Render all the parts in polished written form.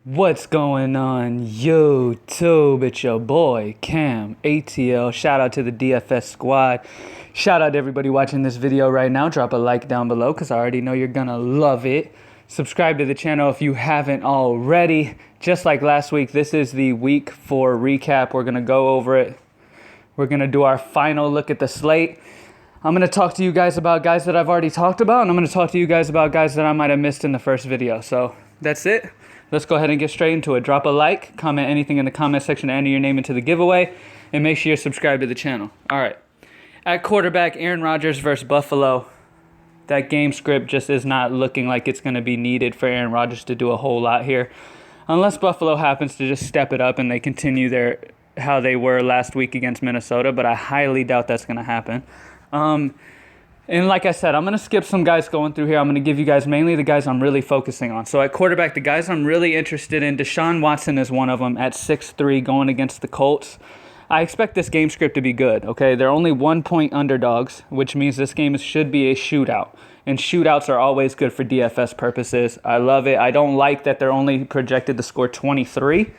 What's going on YouTube? It's your boy CamATL. Shout out to the DFS squad. Shout out to everybody watching this video right now. Drop a like down below because I already know you're gonna love it. Subscribe to the channel if you haven't already. Just like last week, this is the week 4 recap. We're gonna go over it. We're gonna do our final look at the slate. I'm gonna talk to you guys about guys that I've already talked about, and I'm gonna talk to you guys about guys that I might have missed in the first video. So that's it. Let's go ahead and get straight into it. Drop a like, comment anything in the comment section to enter your name into the giveaway, and make sure you're subscribed to the channel. All right. At quarterback, Aaron Rodgers versus Buffalo. That game script just is not looking like it's going to be needed for Aaron Rodgers to do a whole lot here. Unless Buffalo happens to just step it up and they continue how they were last week against Minnesota, but I highly doubt that's going to happen. And like I said, I'm going to skip some guys going through here. I'm going to give you guys mainly the guys I'm really focusing on. So at quarterback, the guys I'm really interested in, Deshaun Watson is one of them at 6'3", going against the Colts. I expect this game script to be good, okay? They're only 1-point underdogs, which means this game should be a shootout. And shootouts are always good for DFS purposes. I love it. I don't like that they're only projected to score 23.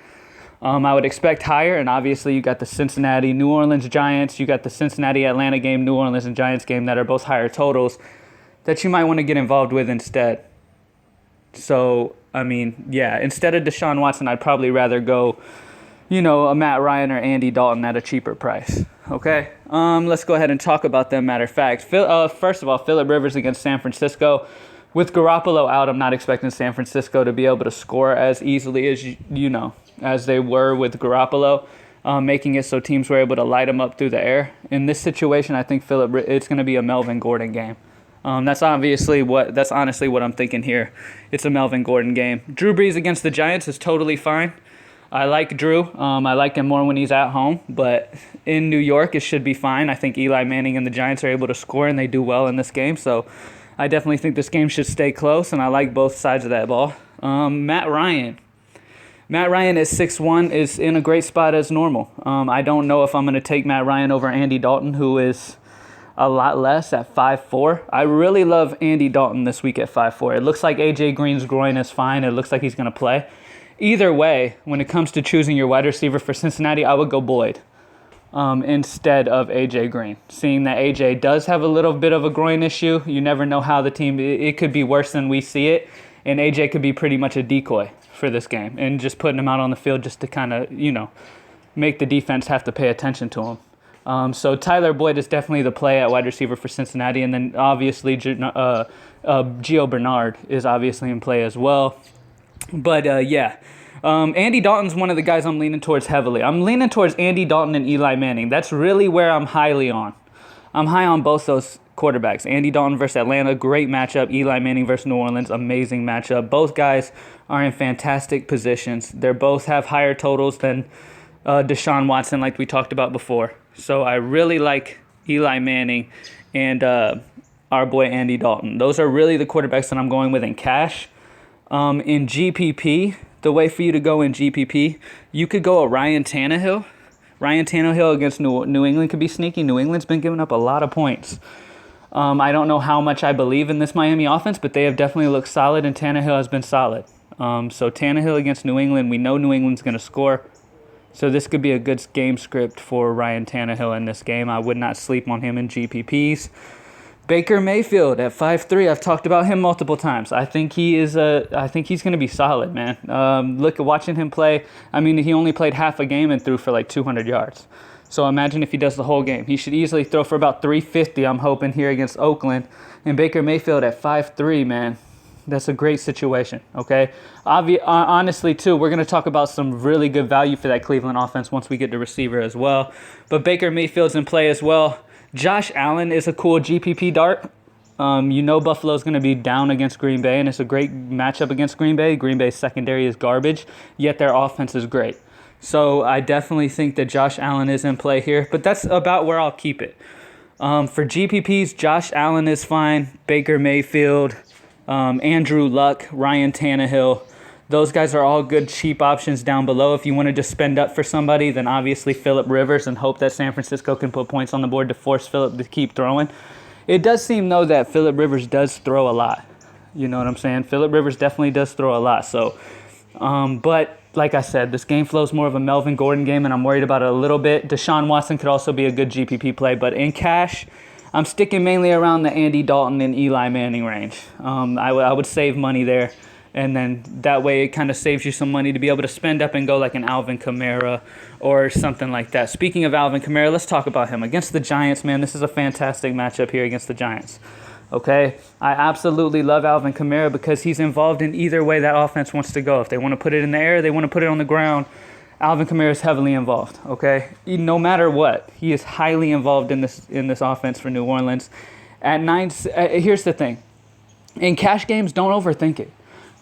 I would expect higher, and obviously you got the Cincinnati, New Orleans Giants, you got the Cincinnati Atlanta game, New Orleans and Giants game that are both higher totals that you might want to get involved with instead. So, I mean, yeah, instead of Deshaun Watson, I'd probably rather go, a Matt Ryan or Andy Dalton at a cheaper price. Okay, let's go ahead and talk about them. Matter of fact, first of all, Phillip Rivers against San Francisco. With Garoppolo out, I'm not expecting San Francisco to be able to score as easily as as they were with Garoppolo, making it so teams were able to light him up through the air. In this situation, I think it's going to be a Melvin Gordon game. That's honestly what I'm thinking here. It's a Melvin Gordon game. Drew Brees against the Giants is totally fine. I like Drew. I like him more when he's at home, but in New York, it should be fine. I think Eli Manning and the Giants are able to score, and they do well in this game. So I definitely think this game should stay close, and I like both sides of that ball. Matt Ryan at 6'1" is in a great spot as normal. I don't know if I'm going to take Matt Ryan over Andy Dalton, who is a lot less at 5'4". I really love Andy Dalton this week at 5'4". It looks like A.J. Green's groin is fine. It looks like he's going to play. Either way, when it comes to choosing your wide receiver for Cincinnati, I would go Boyd instead of A.J. Green. Seeing that A.J. does have a little bit of a groin issue, you never know how the team, it could be worse than we see it, and A.J. could be pretty much a decoy for this game, and just putting him out on the field just to kind of, make the defense have to pay attention to him. So Tyler Boyd is definitely the play at wide receiver for Cincinnati, and then obviously Gio Bernard is obviously in play as well. But Andy Dalton's one of the guys I'm leaning towards heavily. I'm leaning towards Andy Dalton and Eli Manning. That's really where I'm highly on. I'm high on both those quarterbacks. Andy Dalton versus Atlanta, great matchup. Eli Manning versus New Orleans, amazing matchup. Both guys are in fantastic positions. They both have higher totals than Deshaun Watson, like we talked about before. So I really like Eli Manning and our boy Andy Dalton. Those are really the quarterbacks that I'm going with in cash. In GPP, the way for you to go in GPP, you could go a Ryan Tannehill. Ryan Tannehill against New England could be sneaky. New England's been giving up a lot of points. I don't know how much I believe in this Miami offense, but they have definitely looked solid, and Tannehill has been solid. So Tannehill against New England, we know New England's going to score. So this could be a good game script for Ryan Tannehill in this game. I would not sleep on him in GPPs. Baker Mayfield at 5'3", I've talked about him multiple times. I think he's going to be solid, man. Watching him play, he only played half a game and threw for like 200 yards. So imagine if he does the whole game. He should easily throw for about 350, I'm hoping, here against Oakland. And Baker Mayfield at 5'3", man, that's a great situation, okay? Honestly, too, we're going to talk about some really good value for that Cleveland offense once we get to receiver as well. But Baker Mayfield's in play as well. Josh Allen is a cool GPP dart. Buffalo's going to be down against Green Bay, and it's a great matchup against Green Bay. Green Bay's secondary is garbage, yet their offense is great. So I definitely think that Josh Allen is in play here, but that's about where I'll keep it. For GPPs, Josh Allen is fine. Baker Mayfield, Andrew Luck, Ryan Tannehill. Those guys are all good, cheap options down below. If you want to just spend up for somebody, then obviously Phillip Rivers and hope that San Francisco can put points on the board to force Phillip to keep throwing. It does seem, though, that Phillip Rivers does throw a lot. You know what I'm saying? Phillip Rivers definitely does throw a lot. So But like I said, this game flow is more of a Melvin Gordon game, and I'm worried about it a little bit. Deshaun Watson could also be a good GPP play, but in cash, I'm sticking mainly around the Andy Dalton and Eli Manning range. I would save money there, and then that way it kind of saves you some money to be able to spend up and go like an Alvin Kamara or something like that. Speaking of Alvin Kamara, let's talk about him. Against the Giants, man, this is a fantastic matchup here against the Giants. Okay, I absolutely love Alvin Kamara because he's involved in either way that offense wants to go. If they want to put it in the air, they want to put it on the ground, Alvin Kamara is heavily involved, okay? No matter what, he is highly involved in this offense for New Orleans. Here's the thing. In cash games, don't overthink it.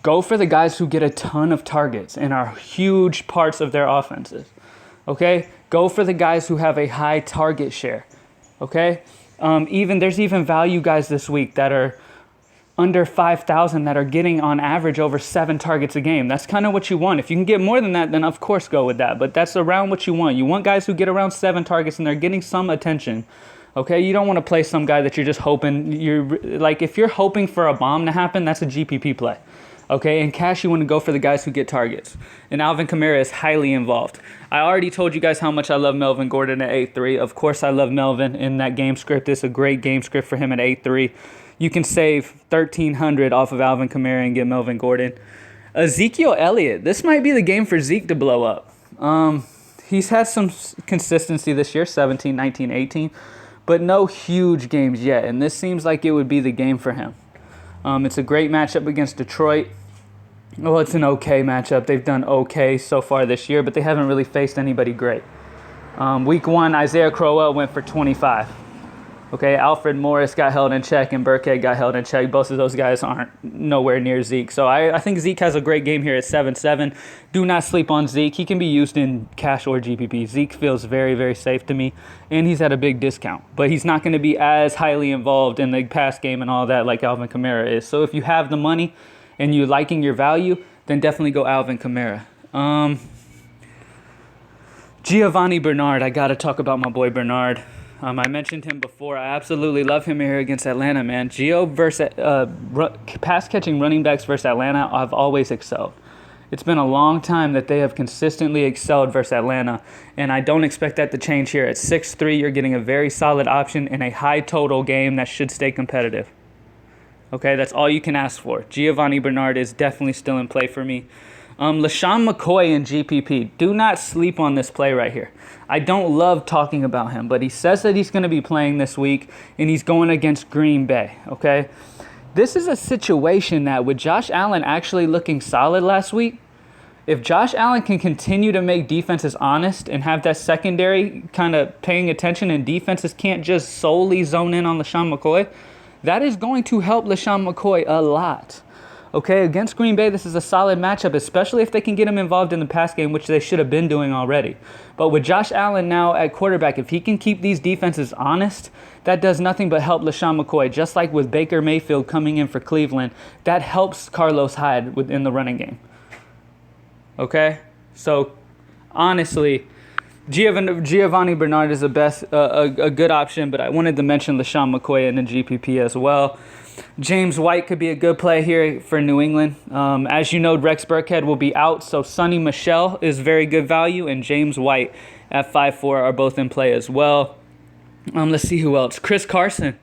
Go for the guys who get a ton of targets and are huge parts of their offenses, okay? Go for the guys who have a high target share, okay? There's even value guys this week that are under 5,000 that are getting on average over 7 targets a game. That's kind of what you want. If you can get more than that, then of course go with that. But that's around what you want. You want guys who get around 7 targets and they're getting some attention. Okay, you don't want to play some guy that you're just hoping. If you're hoping for a bomb to happen, that's a GPP play. Okay, in cash, you want to go for the guys who get targets. And Alvin Kamara is highly involved. I already told you guys how much I love Melvin Gordon at 8-3. Of course, I love Melvin in that game script. It's a great game script for him at 8-3. You can save $1,300 off of Alvin Kamara and get Melvin Gordon. Ezekiel Elliott. This might be the game for Zeke to blow up. He's had some consistency this year, 17, 19, 18. But no huge games yet. And this seems like it would be the game for him. It's a great matchup against Detroit. Well, it's an okay matchup. They've done okay so far this year, but they haven't really faced anybody great. Week 1, Isaiah Crowell went for 25. Okay, Alfred Morris got held in check and Burkhead got held in check. Both of those guys aren't nowhere near Zeke. So I think Zeke has a great game here at 7-7. Do not sleep on Zeke. He can be used in cash or GPP. Zeke feels very, very safe to me, and he's at a big discount. But he's not going to be as highly involved in the pass game and all that like Alvin Kamara is. So if you have the money and you're liking your value, then definitely go Alvin Kamara. Giovani Bernard. I got to talk about my boy Bernard. I mentioned him before. I absolutely love him here against Atlanta, man. Gio versus pass-catching running backs versus Atlanta, I've always excelled. It's been a long time that they have consistently excelled versus Atlanta, and I don't expect that to change here. At 6-3, you're getting a very solid option in a high-total game that should stay competitive. Okay, that's all you can ask for. Giovani Bernard is definitely still in play for me. LaShawn McCoy in GPP. Do not sleep on this play right here. I don't love talking about him, but he says that he's going to be playing this week, and he's going against Green Bay, okay? This is a situation that with Josh Allen actually looking solid last week, if Josh Allen can continue to make defenses honest and have that secondary kind of paying attention and defenses can't just solely zone in on LaShawn McCoy, that is going to help LaShawn McCoy a lot. Okay, against Green Bay, this is a solid matchup, especially if they can get him involved in the pass game, which they should have been doing already. But with Josh Allen now at quarterback, if he can keep these defenses honest, that does nothing but help LaShawn McCoy. Just like with Baker Mayfield coming in for Cleveland, that helps Carlos Hyde within the running game. Okay? So, honestly, Giovani Bernard is a good option, but I wanted to mention LaShawn McCoy in the GPP as well. James White could be a good play here for New England. As you know, Rex Burkhead will be out, so Sonny Michel is very good value, and James White at 5-4 are both in play as well. Let's see who else. Chris Carson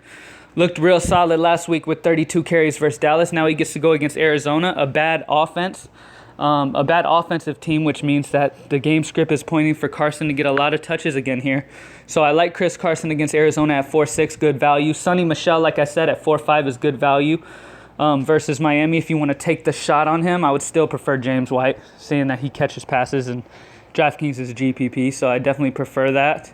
looked real solid last week with 32 carries versus Dallas. Now he gets to go against Arizona, a bad offense. A bad offensive team, which means that the game script is pointing for Carson to get a lot of touches again here. So I like Chris Carson against Arizona at 4-6, good value. Sonny Michel, like I said, at 4-5 is good value versus Miami. If you want to take the shot on him, I would still prefer James White, seeing that he catches passes and Draftkings is a GPP, so I definitely prefer that.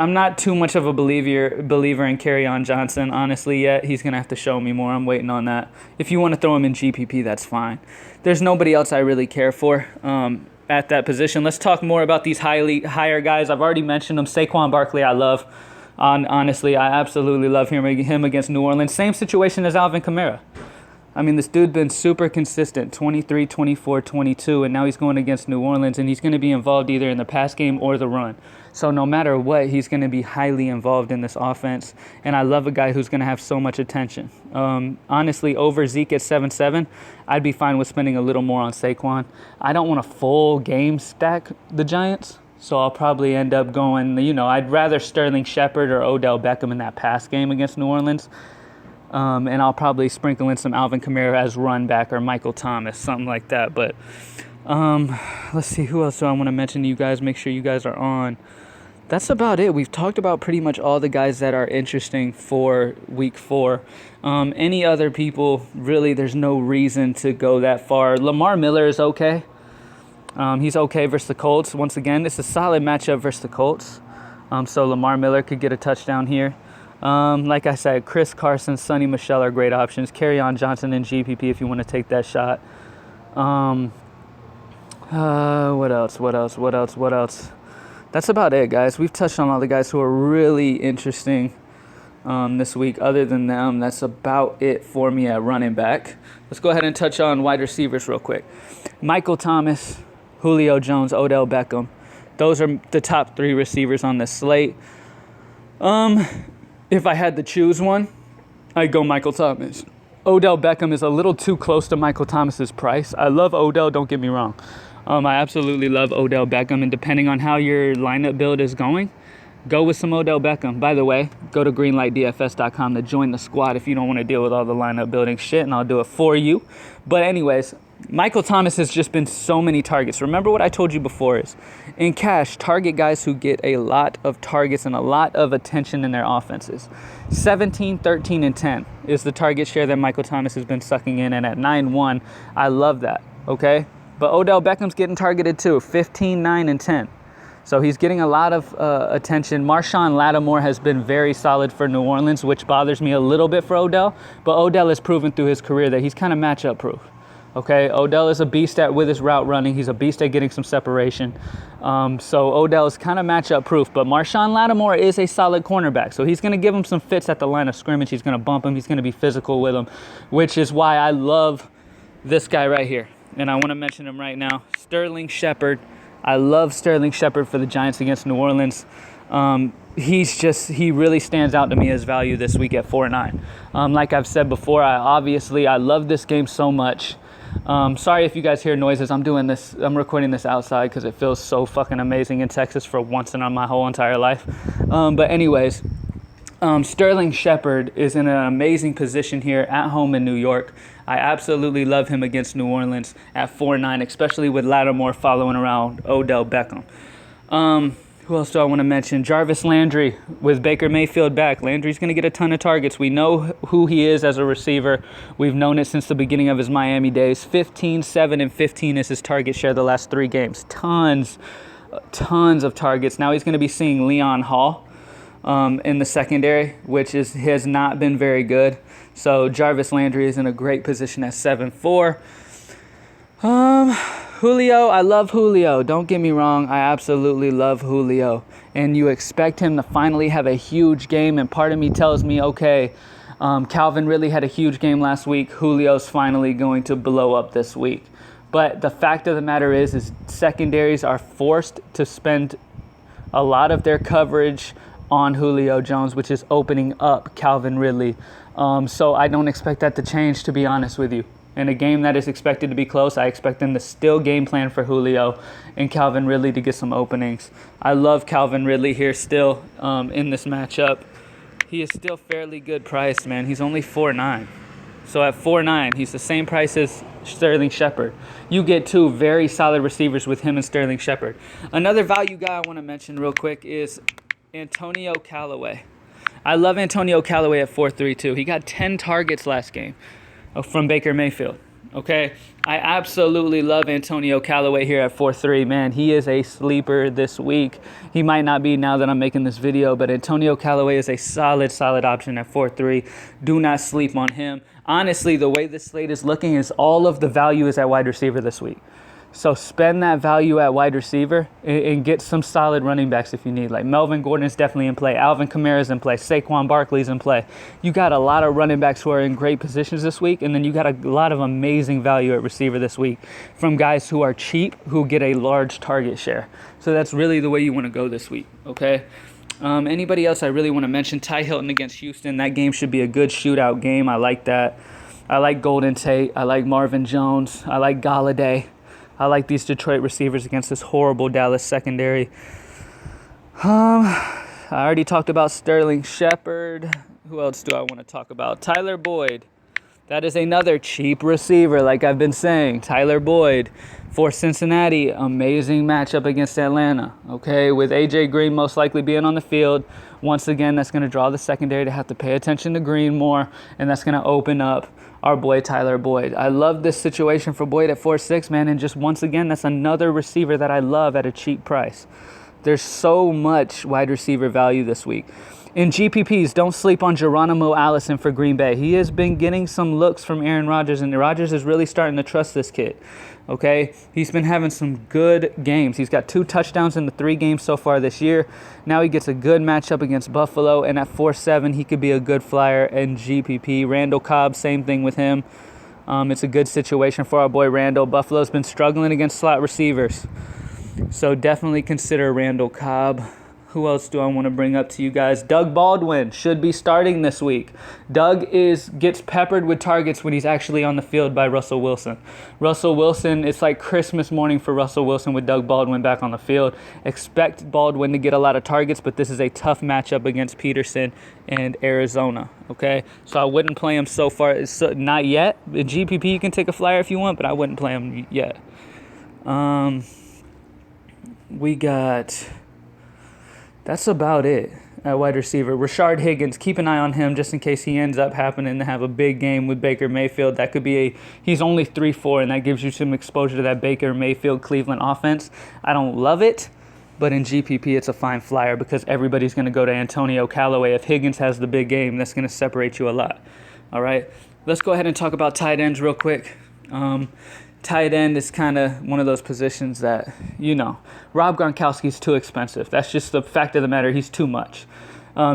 I'm not too much of a believer in Kerryon Johnson, honestly, yet. He's going to have to show me more. I'm waiting on that. If you want to throw him in GPP, that's fine. There's nobody else I really care for at that position. Let's talk more about these higher guys. I've already mentioned them. Saquon Barkley, I love. Honestly, I absolutely love him against New Orleans. Same situation as Alvin Kamara. I mean, this dude been super consistent, 23, 24, 22, and now he's going against New Orleans, and he's going to be involved either in the pass game or the run. So no matter what, he's going to be highly involved in this offense, and I love a guy who's going to have so much attention. Honestly, over Zeke at 7-7, I'd be fine with spending a little more on Saquon. I don't want a full game stack the Giants, so I'll probably end up going, I'd rather Sterling Shepard or Odell Beckham in that pass game against New Orleans. And I'll probably sprinkle in some Alvin Kamara as run back or Michael Thomas, something like that. But let's see, who else do I want to mention to you guys? Make sure you guys are on. That's about it. We've talked about pretty much all the guys that are interesting for week 4. Any other people, really, there's no reason to go that far. Lamar Miller is okay. He's okay versus the Colts. Once again, it's a solid matchup versus the Colts. So Lamar Miller could get a touchdown here. Like I said, Chris Carson, Sonny Michel are great options. Kerryon Johnson in GPP if you want to take that shot. What else? That's about it, guys. We've touched on all the guys who are really interesting this week. Other than them, that's about it for me at running back. Let's go ahead and touch on wide receivers real quick. Michael Thomas, Julio Jones, Odell Beckham. Those are the top 3 receivers on this slate. If I had to choose one, I'd go Michael Thomas. Odell Beckham is a little too close to Michael Thomas's price. I love Odell, don't get me wrong. I absolutely love Odell Beckham, and depending on how your lineup build is going, go with some Odell Beckham. By the way, go to greenlightdfs.com to join the squad if you don't want to deal with all the lineup building shit, and I'll do it for you. But anyways, Michael Thomas has just been so many targets. Remember what I told you before is, in cash, target guys who get a lot of targets and a lot of attention in their offenses. 17, 13, and 10 is the target share that Michael Thomas has been sucking in, and at 9-1, I love that, okay? But Odell Beckham's getting targeted too, 15, 9, and 10. So he's getting a lot of attention. Marshawn Lattimore has been very solid for New Orleans, which bothers me a little bit for Odell. But Odell has proven through his career that he's kind of matchup proof. Okay, Odell is a beast with his route running. He's a beast at getting some separation. So Odell is kind of matchup proof. But Marshawn Lattimore is a solid cornerback. So he's going to give him some fits at the line of scrimmage. He's going to bump him. He's going to be physical with him, which is why I love this guy right here. And I want to mention him right now, Sterling Shepard. I love Sterling Shepard for the Giants against New Orleans. He really stands out to me as value this week at 4-9. Like I've said before, I love this game so much. Sorry if you guys hear noises. I'm recording this outside because it feels so fucking amazing in Texas for once in my whole entire life. But anyways, Sterling Shepard is in an amazing position here at home in New York. I absolutely love him against New Orleans at 4-9, especially with Lattimore following around Odell Beckham. Who else do I want to mention? Jarvis Landry with Baker Mayfield back. Landry's going to get a ton of targets. We know who he is as a receiver. We've known it since the beginning of his Miami days. 15, 7, and 15 is his target share the last 3 games. Tons of targets. Now he's going to be seeing Leon Hall in the secondary, which has not been very good. So Jarvis Landry is in a great position at 7-4. Julio, I love Julio. Don't get me wrong. I absolutely love Julio. And you expect him to finally have a huge game. And part of me tells me, okay, Calvin really had a huge game last week. Julio's finally going to blow up this week. But the fact of the matter is secondaries are forced to spend a lot of their coverage on Julio Jones, which is opening up Calvin Ridley. So I don't expect that to change, to be honest with you. In a game that is expected to be close, I expect them to still game plan for Julio and Calvin Ridley to get some openings. I love Calvin Ridley here still in this matchup. He is still fairly good price, man. He's only 4-9. So at 4-9, he's the same price as Sterling Shepard. You get 2 very solid receivers with him and Sterling Shepard. Another value guy I want to mention real quick is Antonio Callaway. I love Antonio Callaway at 4-3 too. He got 10 targets last game from Baker Mayfield. Okay, I absolutely love Antonio Callaway here at 4-3. Man, he is a sleeper this week. He might not be now that I'm making this video, but Antonio Callaway is a solid option at 4-3. Do not sleep on him. Honestly, the way this slate is looking is all of the value is at wide receiver this week. So spend that value at wide receiver and get some solid running backs if you need. Like Melvin Gordon's definitely in play. Alvin Kamara's in play. Saquon Barkley's in play. You got a lot of running backs who are in great positions this week. And then you got a lot of amazing value at receiver this week from guys who are cheap, who get a large target share. So that's really the way you want to go this week, okay? Anybody else I really want to mention? Ty Hilton against Houston. That game should be a good shootout game. I like that. I like Golden Tate. I like Marvin Jones. I like Galladay. I like these Detroit receivers against this horrible Dallas secondary. I already talked about Sterling Shepard. Who else do I want to talk about? Tyler Boyd. That is another cheap receiver, like I've been saying. Tyler Boyd for Cincinnati. Amazing matchup against Atlanta. Okay, with A.J. Green most likely being on the field. Once again, that's going to draw the secondary to have to pay attention to Green more, and that's going to open up our boy Tyler Boyd. I love this situation for Boyd at 4.6, man, and just once again, that's another receiver that I love at a cheap price. There's so much wide receiver value this week. In GPPs, don't sleep on Geronimo Allison for Green Bay. He has been getting some looks from Aaron Rodgers, and Rodgers is really starting to trust this kid. Okay, he's been having some good games. He's got 2 touchdowns in the 3 games so far this year. Now he gets a good matchup against Buffalo, and at 4.7, he could be a good flyer in GPP. Randall Cobb, same thing with him. It's a good situation for our boy Randall. Buffalo's been struggling against slot receivers, so definitely consider Randall Cobb. Who else do I want to bring up to you guys? Doug Baldwin should be starting this week. Doug gets peppered with targets when he's actually on the field by Russell Wilson. Russell Wilson, it's like Christmas morning for Russell Wilson with Doug Baldwin back on the field. Expect Baldwin to get a lot of targets, but this is a tough matchup against Peterson and Arizona. Okay, so I wouldn't play him so far. Not yet. In GPP, you can take a flyer if you want, but I wouldn't play him yet. We got... That's about it at wide receiver. Rashard Higgins, keep an eye on him just in case he ends up happening to have a big game with Baker Mayfield. That could be he's only 3-4, and that gives you some exposure to that Baker Mayfield Cleveland offense. I don't love it, but in GPP it's a fine flyer because everybody's going to go to Antonio Callaway. If Higgins has the big game, that's going to separate you a lot. All right, let's go ahead and talk about tight ends real quick. Tight end is kind of one of those positions that, Rob Gronkowski's too expensive. That's just the fact of the matter. He's too much.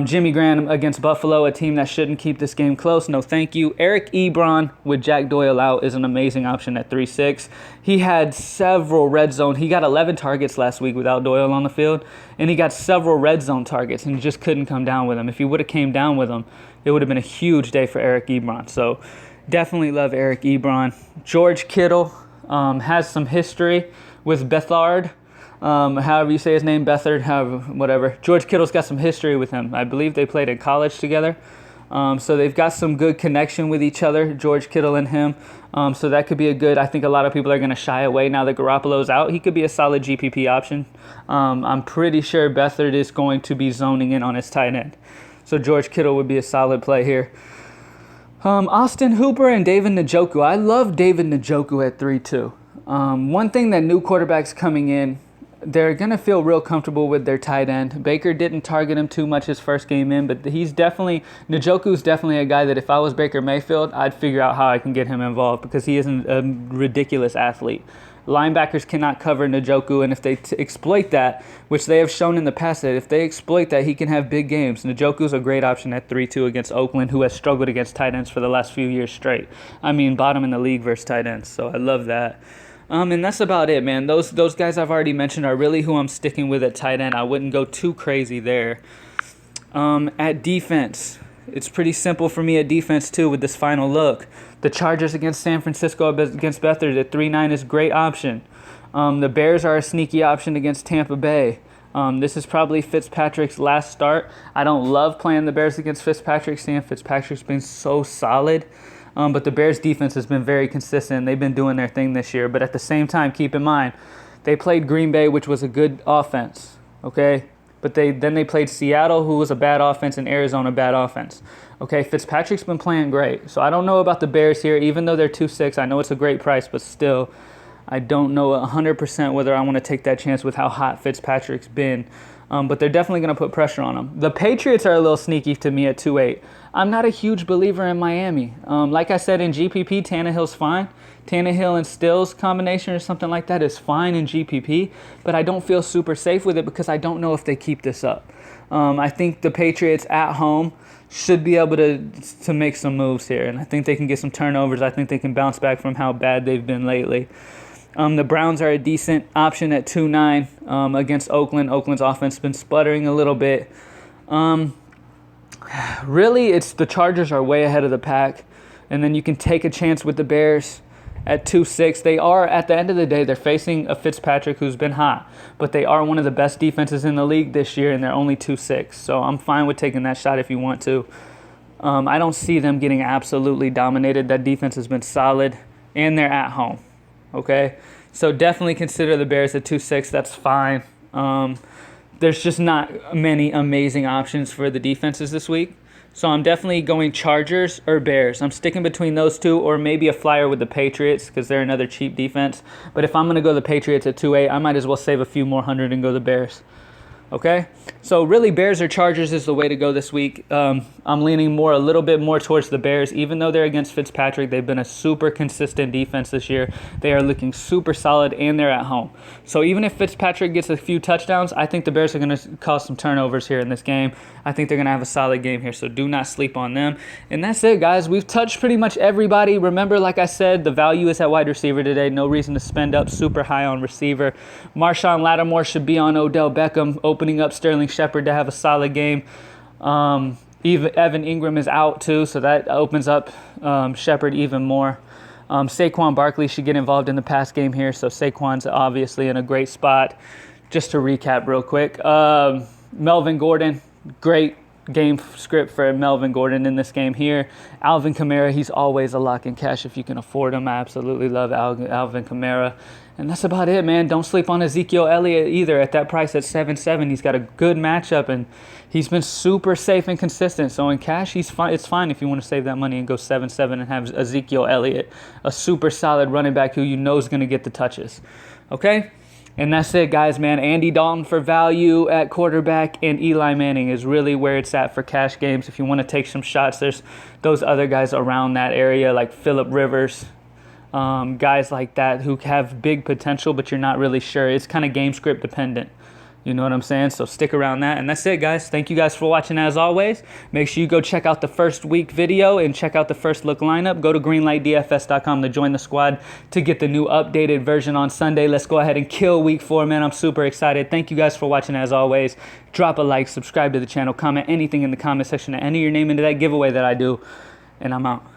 Jimmy Graham against Buffalo, a team that shouldn't keep this game close. No, thank you. Eric Ebron with Jack Doyle out is an amazing option at 3.6. He had several red zone. He got 11 targets last week without Doyle on the field, and he got several red zone targets and just couldn't come down with him. If he would have came down with him, it would have been a huge day for Eric Ebron. So definitely love Eric Ebron. George Kittle has some history with Bethard. However you say his name, Bethard, whatever. George Kittle's got some history with him. I believe they played in college together. So they've got some good connection with each other, George Kittle and him. So that could be I think a lot of people are going to shy away now that Garoppolo's out. He could be a solid GPP option. I'm pretty sure Bethard is going to be zoning in on his tight end. So George Kittle would be a solid play here. Austin Hooper and David Njoku. I love David Njoku at 3.2. One thing that new quarterbacks coming in, they're going to feel real comfortable with their tight end. Baker didn't target him too much his first game in, but Njoku's definitely a guy that if I was Baker Mayfield, I'd figure out how I can get him involved because he isn't a ridiculous athlete. Linebackers cannot cover Njoku, and if they exploit that, which they have shown in the past that if they exploit that, he can have big games. Njoku's a great option at 3.2 against Oakland, who has struggled against tight ends for the last few years straight. I mean, bottom in the league versus tight ends, so I love that. And that's about it, man. Those guys I've already mentioned are really who I'm sticking with at tight end. I wouldn't go too crazy there. At defense, it's pretty simple for me at defense, too, with this final look. The Chargers against San Francisco against Bethard at 3.9 is a great option. The Bears are a sneaky option against Tampa Bay. This is probably Fitzpatrick's last start. I don't love playing the Bears against Fitzpatrick. Seeing Fitzpatrick's been so solid. But the Bears' defense has been very consistent. They've been doing their thing this year. But at the same time, keep in mind, they played Green Bay, which was a good offense. Okay? But then they played Seattle, who was a bad offense, and Arizona, bad offense. Okay, Fitzpatrick's been playing great. So I don't know about the Bears here, even though they're 2.6. I know it's a great price, but still, I don't know 100% whether I want to take that chance with how hot Fitzpatrick's been. But they're definitely going to put pressure on them. The Patriots are a little sneaky to me at 2-8. I'm not a huge believer in Miami. Like I said, in GPP, Tannehill's fine. Tannehill and Stills combination or something like that is fine in GPP, but I don't feel super safe with it because I don't know if they keep this up. I think the Patriots at home should be able to make some moves here, and I think they can get some turnovers. I think they can bounce back from how bad they've been lately. The Browns are a decent option at 2-9 against Oakland. Oakland's offense has been sputtering a little bit. Really, it's the Chargers are way ahead of the pack, and then you can take a chance with the Bears at 2-6. They are, at the end of the day, they're facing a Fitzpatrick who's been hot, but they are one of the best defenses in the league this year, and they're only 2-6. So I'm fine with taking that shot if you want to. I don't see them getting absolutely dominated. That defense has been solid, and they're at home. Okay? So definitely consider the Bears at 2-6. That's fine. There's just not many amazing options for the defenses this week. So I'm definitely going Chargers or Bears. I'm sticking between those two, or maybe a flyer with the Patriots because they're another cheap defense. But if I'm going to go the Patriots at 2-8, I might as well save a few more hundred and go the Bears. Okay? So really, Bears or Chargers is the way to go this week. I'm leaning a little bit more towards the Bears. Even though they're against Fitzpatrick, they've been a super consistent defense this year. They are looking super solid, and they're at home. So even if Fitzpatrick gets a few touchdowns, I think the Bears are going to cause some turnovers here in this game. I think they're going to have a solid game here, so do not sleep on them. And that's it, guys. We've touched pretty much everybody. Remember, like I said, the value is at wide receiver today. No reason to spend up super high on receiver. Marshawn Lattimore should be on Odell Beckham, opening up Sterling Shepard to have a solid game. Evan Ingram is out too, so that opens up Shepard even more. Saquon Barkley should get involved in the pass game here, so Saquon's obviously in a great spot. Just to recap real quick, Melvin Gordon, great game script for Melvin Gordon in this game here. Alvin Kamara, he's always a lock in cash if you can afford him. I absolutely love Alvin Kamara. And that's about it, man. Don't sleep on Ezekiel Elliott either. At that price at 7-7, he's got a good matchup, and he's been super safe and consistent. So in cash, he's fine. It's fine if you want to save that money and go 7-7 and have Ezekiel Elliott, a super solid running back who you know is going to get the touches. Okay? And that's it, guys, man. Andy Dalton for value at quarterback, and Eli Manning is really where it's at for cash games. If you want to take some shots, there's those other guys around that area like Phillip Rivers, guys like that who have big potential, but you're not really sure. It's kind of game script dependent. You know what I'm saying? So stick around that. And that's it, guys. Thank you guys for watching as always. Make sure you go check out the first week video and check out the first look lineup. Go to greenlightdfs.com to join the squad to get the new updated version on Sunday. Let's go ahead and kill week 4, man. I'm super excited. Thank you guys for watching as always. Drop a like, subscribe to the channel, comment anything in the comment section to enter your name into that giveaway that I do. And I'm out.